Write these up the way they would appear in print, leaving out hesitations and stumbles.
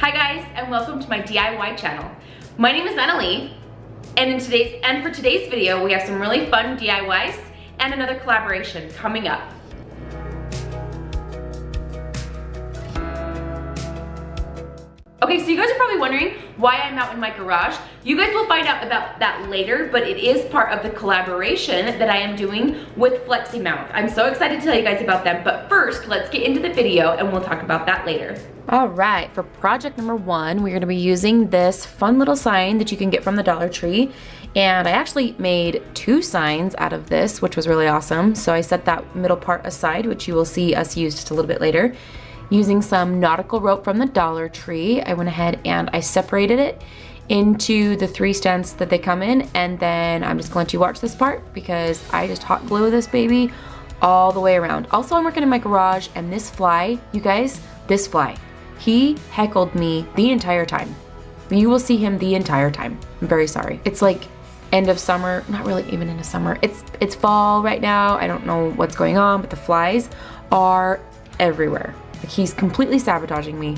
Hi guys, and welcome to my DIY channel. My name is Annalie, and for today's video, we have some really fun DIYs and another collaboration coming up. Okay, so you guys are probably wondering why I'm out in my garage. You guys will find out about that later, but it is part of the collaboration that I am doing with Fleximounts. I'm so excited to tell you guys about them, but first, let's get into the video and we'll talk about that later. All right, for project number 1, we're gonna be using this fun little sign that you can get from the Dollar Tree. And I actually made 2 signs out of this, which was really awesome. So I set that middle part aside, which you will see us use just a little bit later. Using some nautical rope from the Dollar Tree, I went ahead and I separated it into the 3 stands that they come in, and then I'm just going to watch this part because I just hot glue this baby all the way around. Also, I'm working in my garage, and this fly, you guys, this fly, he heckled me the entire time. You will see him the entire time. I'm very sorry. It's like end of summer, not really even into summer. It's fall right now. I don't know what's going on, but the flies are everywhere. Like, he's completely sabotaging me.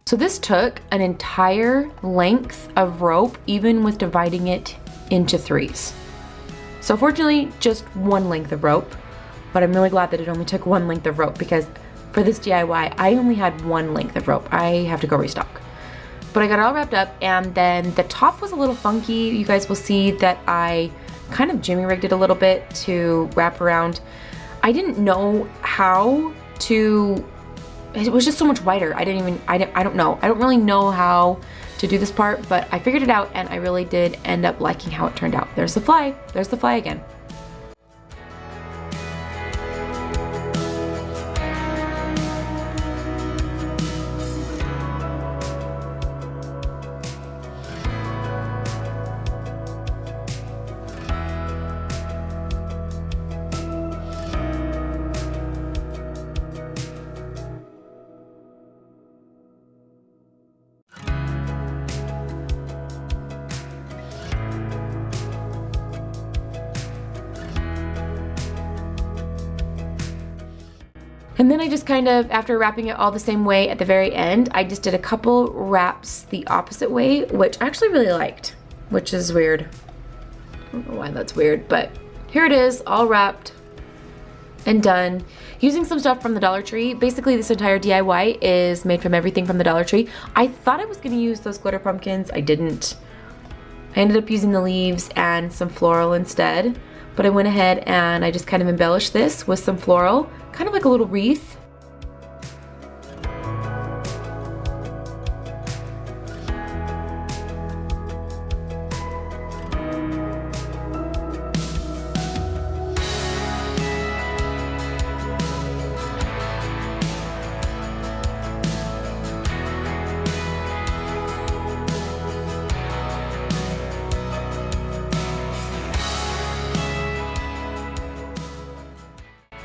So this took an entire length of rope, even with dividing it into 3s. So fortunately, just 1 length of rope, but I'm really glad that it only took 1 length of rope because for this DIY, I only had 1 length of rope. I have to go restock. But I got it all wrapped up, and then the top was a little funky. You guys will see that I kind of jimmy rigged it a little bit to wrap around. I didn't know how to. It was just so much wider. I don't know. I don't really know how to do this part, but I figured it out, and I really did end up liking how it turned out. There's the fly. There's the fly again. And then I just kind of, after wrapping it all the same way at the very end, I just did a couple wraps the opposite way, which I actually really liked, which is weird. I don't know why that's weird, but here it is, all wrapped and done. Using some stuff from the Dollar Tree. Basically, this entire DIY is made from everything from the Dollar Tree. I thought I was gonna use those glitter pumpkins. I didn't. I ended up using the leaves and some floral instead. But I went ahead and I just kind of embellished this with some floral, kind of like a little wreath.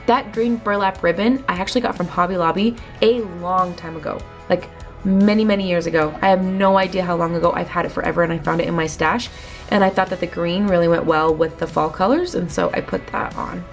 That green burlap ribbon I actually got from Hobby Lobby a long time ago, like many years ago. I have no idea how long ago. I've had it forever, and I found it in my stash, and I thought that the green really went well with the fall colors, and so I put that on.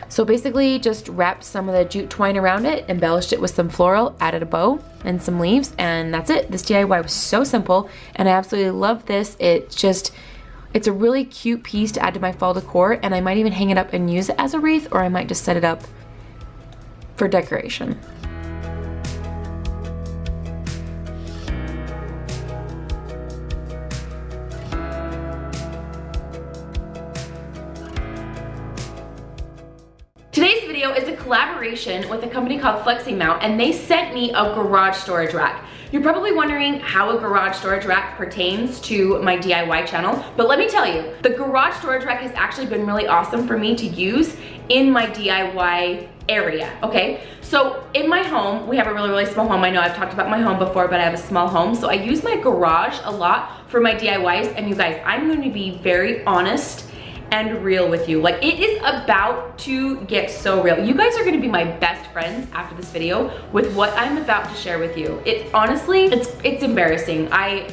So basically just wrapped some of the jute twine around it, embellished it with some floral, added a bow and some leaves, and that's it. This DIY was so simple and I absolutely love this. It's a really cute piece to add to my fall decor, and I might even hang it up and use it as a wreath, or I might just set it up for decoration. Today's video is a collaboration with a company called Fleximount, and they sent me a garage storage rack. You're probably wondering how a garage storage rack pertains to my DIY channel, but let me tell you, the garage storage rack has actually been really awesome for me to use in my DIY area, okay? So in my home, we have a really small home. I know I've talked about my home before, but I have a small home, so I use my garage a lot for my DIYs, and you guys, I'm going to be very honest and real with you. Like, it is about to get so real. You guys are gonna be my best friends after this video with what I'm about to share with you. It's honestly, it's embarrassing. I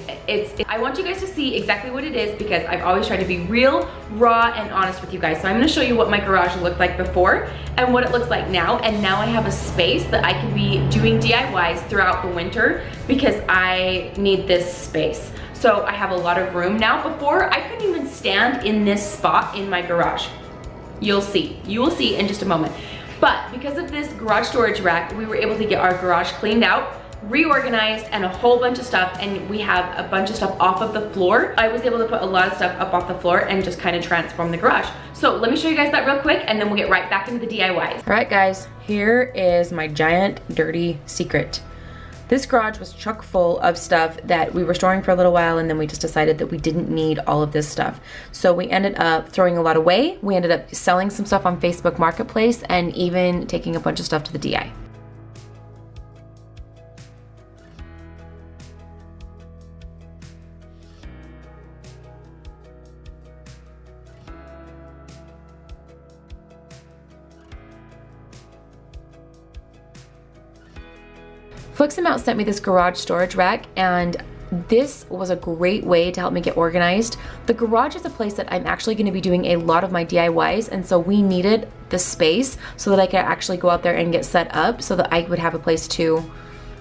want you guys to see exactly what it is because I've always tried to be real, raw, and honest with you guys. So I'm gonna show you what my garage looked like before and what it looks like now. And now I have a space that I can be doing DIYs throughout the winter because I need this space. So I have a lot of room now. Before, I couldn't even stand in this spot in my garage. You'll see. You will see in just a moment. But because of this garage storage rack, we were able to get our garage cleaned out, reorganized, and a whole bunch of stuff, and we have a bunch of stuff off of the floor. I was able to put a lot of stuff up off the floor and just kind of transform the garage. So let me show you guys that real quick, and then we'll get right back into the DIYs. All right, guys, here is my giant dirty secret. This garage was chock full of stuff that we were storing for a little while, and then we just decided that we didn't need all of this stuff. So we ended up throwing a lot away. We ended up selling some stuff on Facebook Marketplace and even taking a bunch of stuff to the DI. Fleximounts sent me this garage storage rack, and this was a great way to help me get organized. The garage is a place that I'm actually going to be doing a lot of my DIYs, and so we needed the space so that I could actually go out there and get set up so that I would have a place to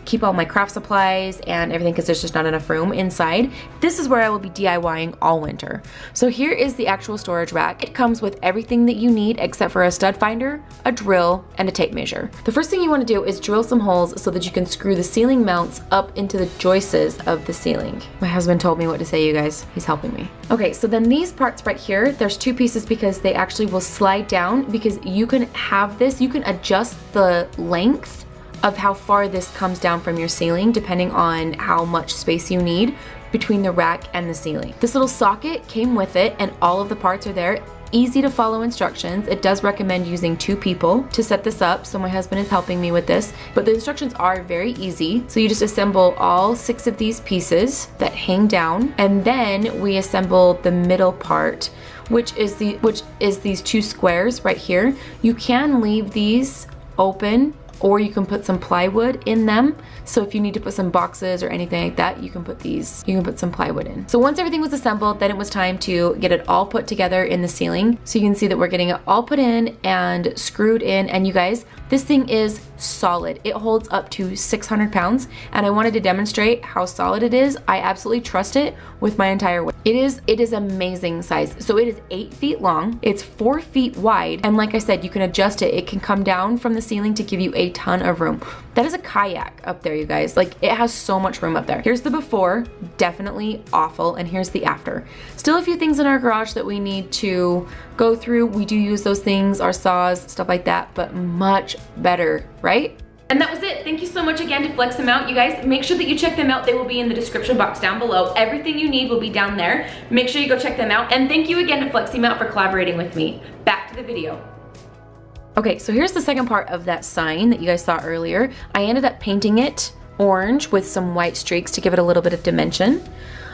keep all my craft supplies and everything because there's just not enough room inside. This is where I will be DIYing all winter. So here is the actual storage rack. It comes with everything that you need except for a stud finder, a drill, and a tape measure. The first thing you want to do is drill some holes so that you can screw the ceiling mounts up into the joists of the ceiling. My husband told me what to say, you guys. He's helping me. Okay, so then these parts right here, there's two pieces because they actually will slide down because you can have this, you can adjust the length of how far this comes down from your ceiling depending on how much space you need between the rack and the ceiling. This little socket came with it and all of the parts are there. Easy to follow instructions. It does recommend using 2 people to set this up, so my husband is helping me with this, but the instructions are very easy. So you just assemble all 6 of these pieces that hang down, and then we assemble the middle part, which is these 2 squares right here. You can leave these open, or you can put some plywood in them. So if you need to put some boxes or anything like that, you can put some plywood in. So once everything was assembled, then it was time to get it all put together in the ceiling. So you can see that we're getting it all put in and screwed in. And you guys, this thing is solid. It holds up to 600 pounds. And I wanted to demonstrate how solid it is. I absolutely trust it with my entire weight. It is amazing size. So it is 8 feet long. It's 4 feet wide. And like I said, you can adjust it. It can come down from the ceiling to give you a ton of room. That is a kayak up there, you guys. Like, it has so much room up there. Here's the before, definitely awful, and here's the after. Still a few things in our garage that we need to go through. We do use those things, our saws, stuff like that, but much better, right? And that was it. Thank you so much again to Fleximount. You guys, make sure that you check them out. They will be in the description box down below. Everything you need will be down there. Make sure you go check them out. And thank you again to Fleximount for collaborating with me. Back to the video. Okay, so here's the second part of that sign that you guys saw earlier. I ended up painting it orange with some white streaks to give it a little bit of dimension.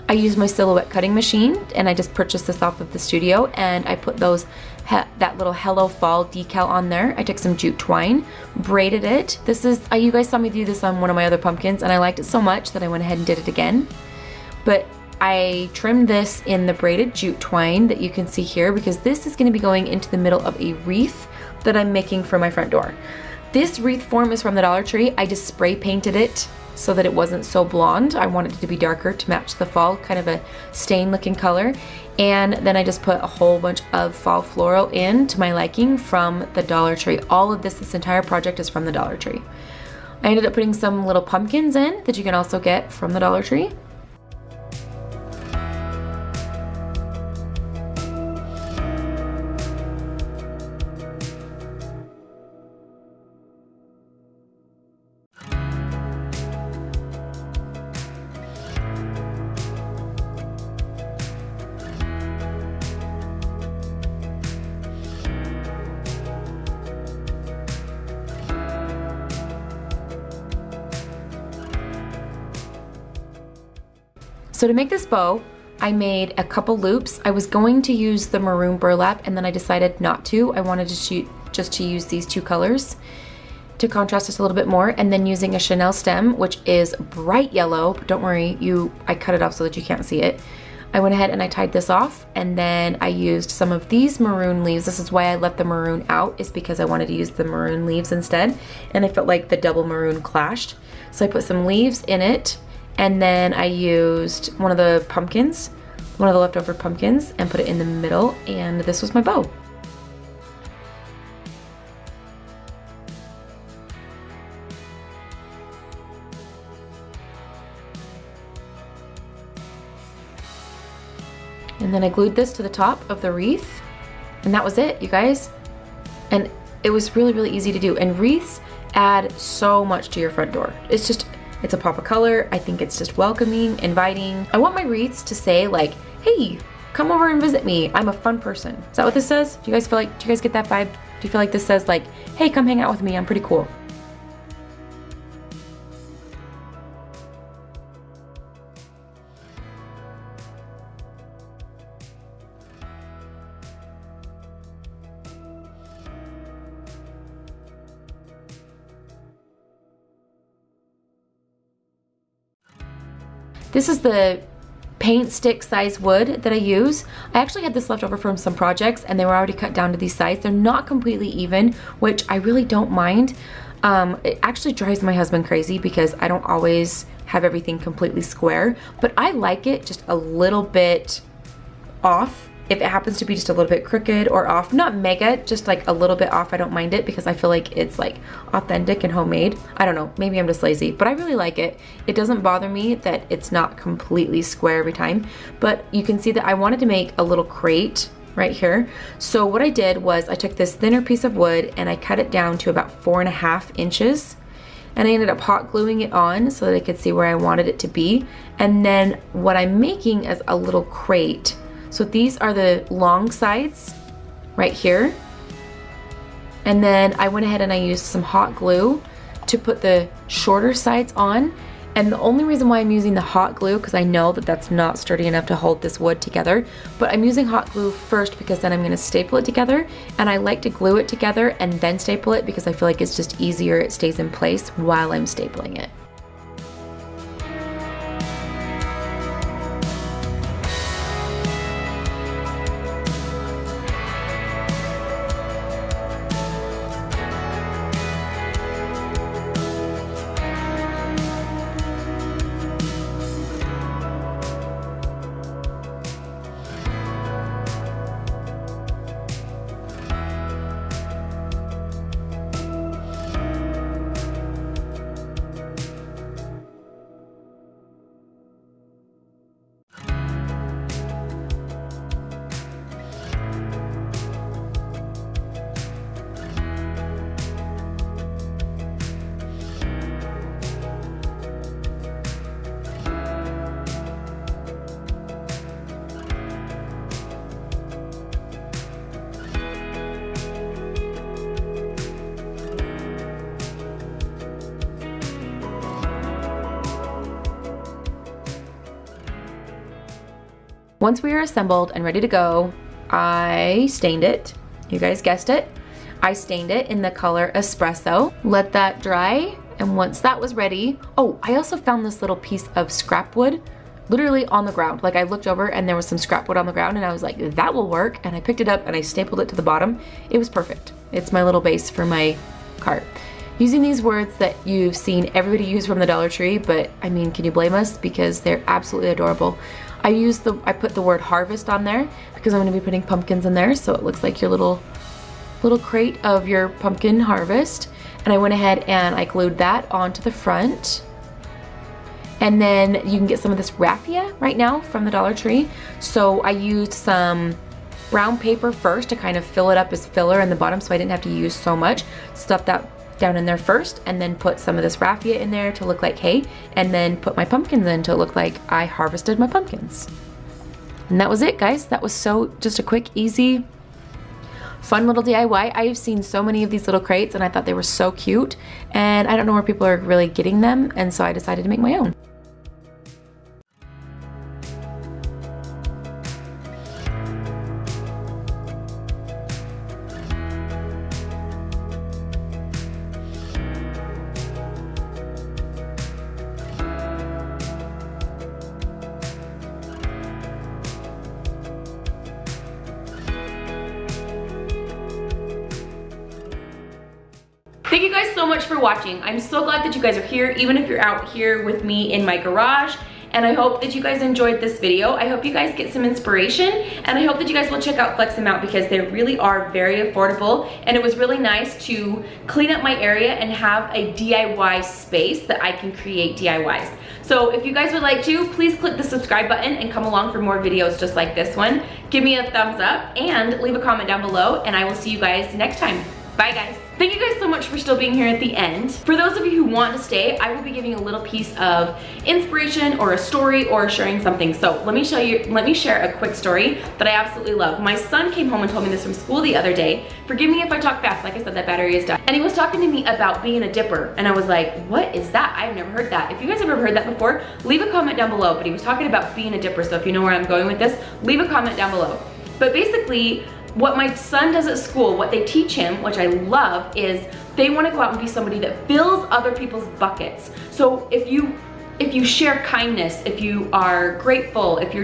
I used my silhouette cutting machine, and I just purchased this off of the studio, and I put that little Hello Fall decal on there. I took some jute twine, braided it. You guys saw me do this on one of my other pumpkins, and I liked it so much that I went ahead and did it again. But I trimmed this in the braided jute twine that you can see here because this is going to be going into the middle of a wreath that I'm making for my front door. This wreath form is from the Dollar Tree. I just spray painted it so that it wasn't so blonde. I wanted it to be darker to match the fall, kind of a stain looking color. And then I just put a whole bunch of fall floral in to my liking from the Dollar Tree. All of this entire project is from the Dollar Tree. I ended up putting some little pumpkins in that you can also get from the Dollar Tree. So to make this bow, I made a couple loops. I was going to use the maroon burlap and then I decided not to. I wanted to just to use these two colors to contrast just a little bit more, and then using a Chanel stem, which is bright yellow, but don't worry, I cut it off so that you can't see it. I went ahead and I tied this off, and then I used some of these maroon leaves. This is why I left the maroon out, is because I wanted to use the maroon leaves instead, and I felt like the double maroon clashed. So I put some leaves in it, and then I used one of the pumpkins, one of the leftover pumpkins, and put it in the middle, and this was my bow. And then I glued this to the top of the wreath, and that was it, you guys. And it was really, really easy to do. And wreaths add so much to your front door. It's a pop of color. I think it's just welcoming, inviting. I want my wreaths to say like, hey, come over and visit me. I'm a fun person. Is that what this says? Do you guys get that vibe? Do you feel like this says like, hey, come hang out with me, I'm pretty cool? This is the paint stick size wood that I use. I actually had this left over from some projects and they were already cut down to these sizes. They're not completely even, which I really don't mind. It actually drives my husband crazy because I don't always have everything completely square, but I like it just a little bit off. If it happens to be just a little bit crooked or off, not mega, just like a little bit off, I don't mind it because I feel like it's like authentic and homemade. I don't know, maybe I'm just lazy, but I really like it. It doesn't bother me that it's not completely square every time, but you can see that I wanted to make a little crate right here. So what I did was I took this thinner piece of wood and I cut it down to about 4.5 inches. And I ended up hot gluing it on so that I could see where I wanted it to be. And then what I'm making is a little crate. So these are the long sides right here. And then I went ahead and I used some hot glue to put the shorter sides on. And the only reason why I'm using the hot glue, because I know that that's not sturdy enough to hold this wood together, but I'm using hot glue first because then I'm going to staple it together. And I like to glue it together and then staple it because I feel like it's just easier. It stays in place while I'm stapling it. Once we are assembled and ready to go, I stained it. You guys guessed it. I stained it in the color espresso. Let that dry, and once that was ready, oh, I also found this little piece of scrap wood literally on the ground. Like I looked over and there was some scrap wood on the ground and I was like, that will work. And I picked it up and I stapled it to the bottom. It was perfect. It's my little base for my cart. Using these words that you've seen everybody use from the Dollar Tree, but I mean, can you blame us? Because they're absolutely adorable. I put the word harvest on there because I'm gonna be putting pumpkins in there, so it looks like your little crate of your pumpkin harvest. And I went ahead and I glued that onto the front. And then you can get some of this raffia right now from the Dollar Tree. So I used some brown paper first to kind of fill it up as filler in the bottom so I didn't have to use so much. Stuff that down in there first and then put some of this raffia in there to look like hay, and then put my pumpkins in to look like I harvested my pumpkins. And that was it, guys. That was just a quick, easy, fun little DIY. I've seen so many of these little crates and I thought they were so cute, and I don't know where people are really getting them, and so I decided to make my own. Thank you guys so much for watching. I'm so glad that you guys are here, even if you're out here with me in my garage. And I hope that you guys enjoyed this video. I hope you guys get some inspiration, and I hope that you guys will check out Fleximounts because they really are very affordable, and it was really nice to clean up my area and have a DIY space that I can create DIYs. So if you guys would like to, please click the subscribe button and come along for more videos just like this one. Give me a thumbs up and leave a comment down below, and I will see you guys next time. Bye guys. Thank you guys so much for still being here at the end. For those of you who want to stay, I will be giving a little piece of inspiration or a story or sharing something. So let me share a quick story that I absolutely love. My son came home and told me this from school the other day. Forgive me if I talk fast, like I said, that battery is done. And he was talking to me about being a dipper, and I was like, what is that? I've never heard that. If you guys have ever heard that before, leave a comment down below. But he was talking about being a dipper, so if you know where I'm going with this, leave a comment down below. But basically, what my son does at school, what they teach him, which I love, is they want to go out and be somebody that fills other people's buckets. So if you share kindness, if you are grateful, if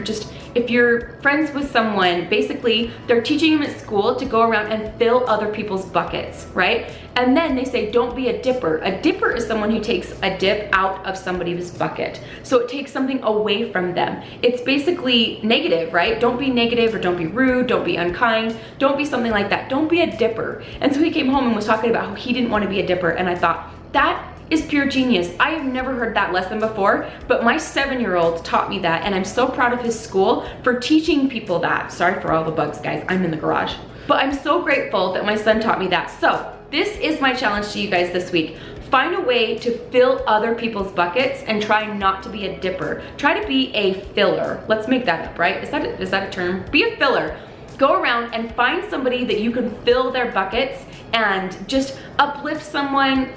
you're friends with someone, basically they're teaching them at school to go around and fill other people's buckets, right? And then they say, don't be a dipper. A dipper is someone who takes a dip out of somebody's bucket. So it takes something away from them. It's basically negative, right? Don't be negative, or don't be rude, don't be unkind, don't be something like that. Don't be a dipper. And so he came home and was talking about how he didn't want to be a dipper, and I thought, that is pure genius. I have never heard that lesson before, but my 7-year-old taught me that, and I'm so proud of his school for teaching people that. Sorry for all the bugs, guys. I'm in the garage. But I'm so grateful that my son taught me that. So this is my challenge to you guys this week. Find a way to fill other people's buckets and try not to be a dipper. Try to be a filler. Let's make that up, right? Is that a term? Be a filler. Go around and find somebody that you can fill their buckets and just uplift someone.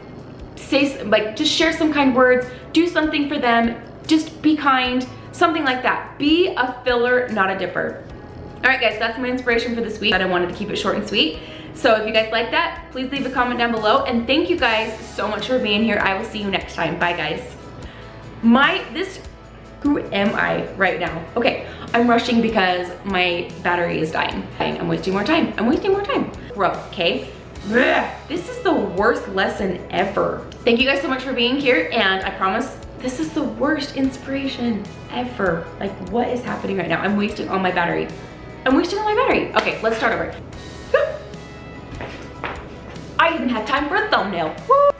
Just share some kind words, do something for them, just be kind, something like that. Be a filler, not a dipper. All right guys, that's my inspiration for this week, but I wanted to keep it short and sweet. So if you guys like that, please leave a comment down below, and thank you guys so much for being here. I will see you next time. Bye guys. Who am I right now? Okay, I'm rushing because my battery is dying. I'm wasting more time. Growth, okay? This is the worst lesson ever. Thank you guys so much for being here, and I promise this is the worst inspiration ever. Like, what is happening right now? I'm wasting all my battery. Okay, let's start over. I even had time for a thumbnail. Woo!